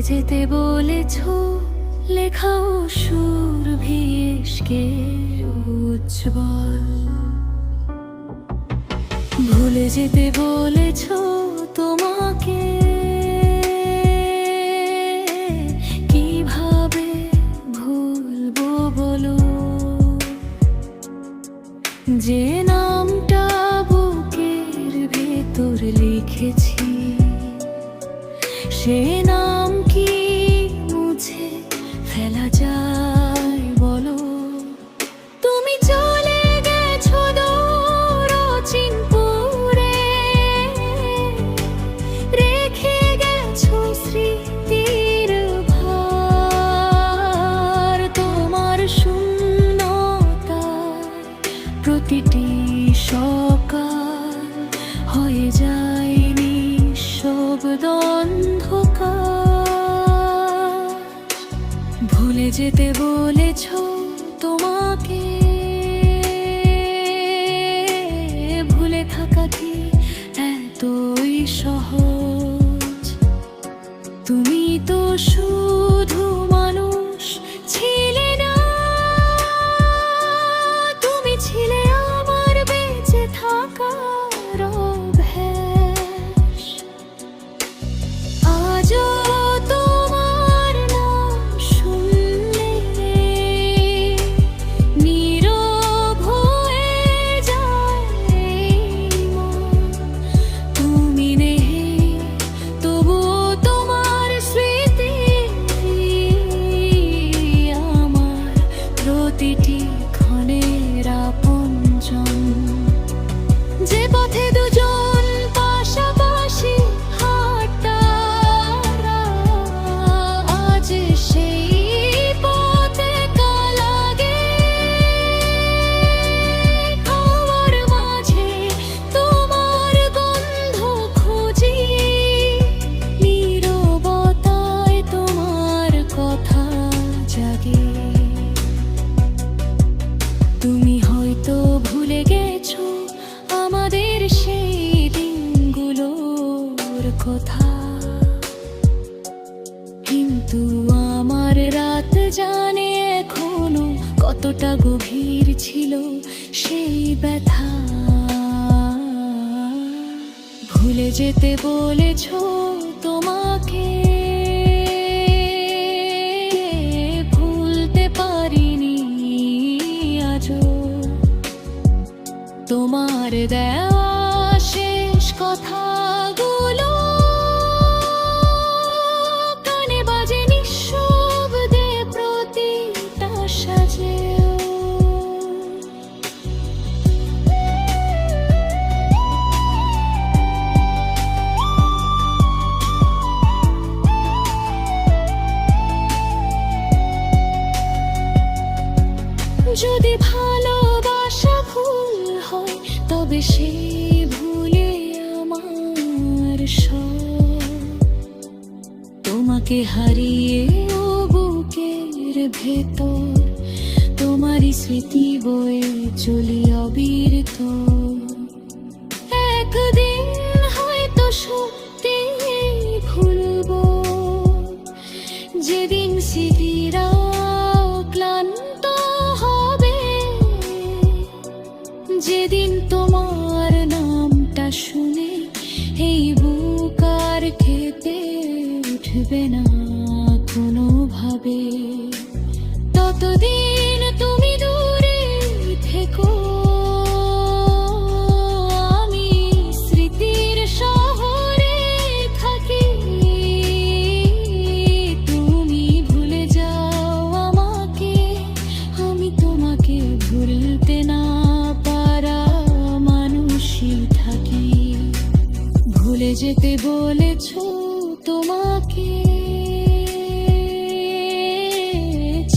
যেতে বলেছ লেখাও সুর ভিসকে উজ্জ্বল। ভুলে যেতে বলেছ তোমাকে কিভাবে ভুলবো বলো, যে নামটা বুকের ভেতর লিখেছি সে নাম কি মুছে ফেলা যায় বলো। তুমি চলে গেছো দূর চিনপুরে, রেখে গেছো স্মৃতির ভার। তোমার শূন্যতায় প্রতিটি সকাল হয়ে যায় নিঃশব্দ অন্ধকার। ভুলে যেতে বলেছ তোমাকে ভুলে থাকা কি এতই সহজ? তুমি তো শুধু মানুষ ছিলে না, তুমি ছিলে আমার বেঁচে থাকার অভ্যাস। আজও তোমার নাম শুনলে নীরব হয়ে যায় মন। তুমি নেই তবুও তোমার স্মৃতি আমার প্রতিটি ক্ষণের আপনজন। যে পথে দুজন পাশাপাশি হাঁটার, আজ সেই পথে একা লাগে। খাওয়ার মাঝে তোমার গন্ধ খুঁজি, নীরবতায় তোমার কথা জাগে। তুমি হয়তো ভুলে গেছো আমাদের সেই দিনগুলোর কথা, কিন্তু আমার রাত জানে এখনো কতটা গভীর ছিল সেই ব্যথা। ভুলে যেতে বলেছ তোমাকে ভুলতে পারিনি আজও। তোমার দেওয়া শেষ কথাগুলো কানে বাজে নিঃশব্দে প্রতিটা সাজেও। যদি ভালোবাসা ভুল হয় তবে সেই ভুলে আমার সব। তোমাকে হারিয়ে ও বুকের ভেতর তোমারই স্মৃতি বয়ে চলি অবিরত। একদিন হয়তো সত্যি ভুলবো, যেদিন স্মৃতিরা ক্লান্ত হবে, যেদিন তোমার নামটা শুনে এই বুক আর কেঁপে উঠবে না কোনোভাবে। ততদিন তুমি দূরে থেকো, আমি স্মৃতির শহরে থাকি। তুমি ভুলে যাও আমাকে, আমি তোমাকে ভুলতে না পারা মানুষই থাকি। ভুলে যেতে বলেছ তোমাকে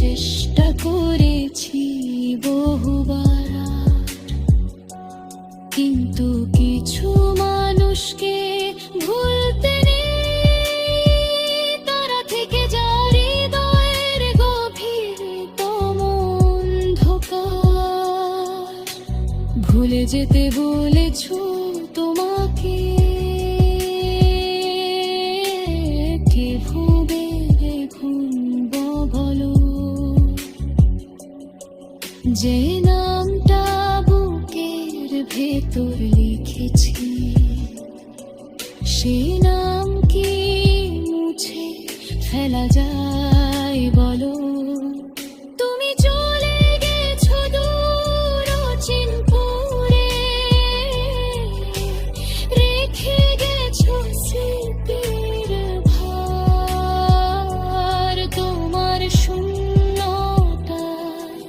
চেষ্টা করেছি বহুবার, কিন্তু কিছু মানুষকে ভুলতে নেই, তারা থেকে যায় হৃদয়ের গভীরতম অন্ধকার। ভুলে যেতে বলেছ তোমাকে কে ভুবে যে নামটা বুকের ভেতর লিখেছি, সে নাম কি মুছে ফেলা যায় বলো? তুমি চলে গেছো দূর চিনপুরে, রেখে গেছো স্মৃতির ভার। তোমার শূন্যতায়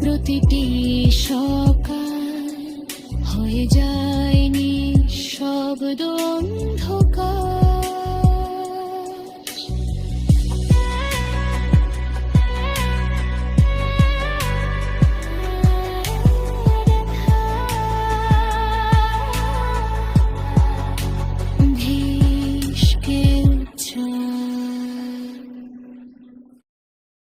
প্রতিটি সকাল হয়ে যায় নিঃশব্দ অন্ধকার।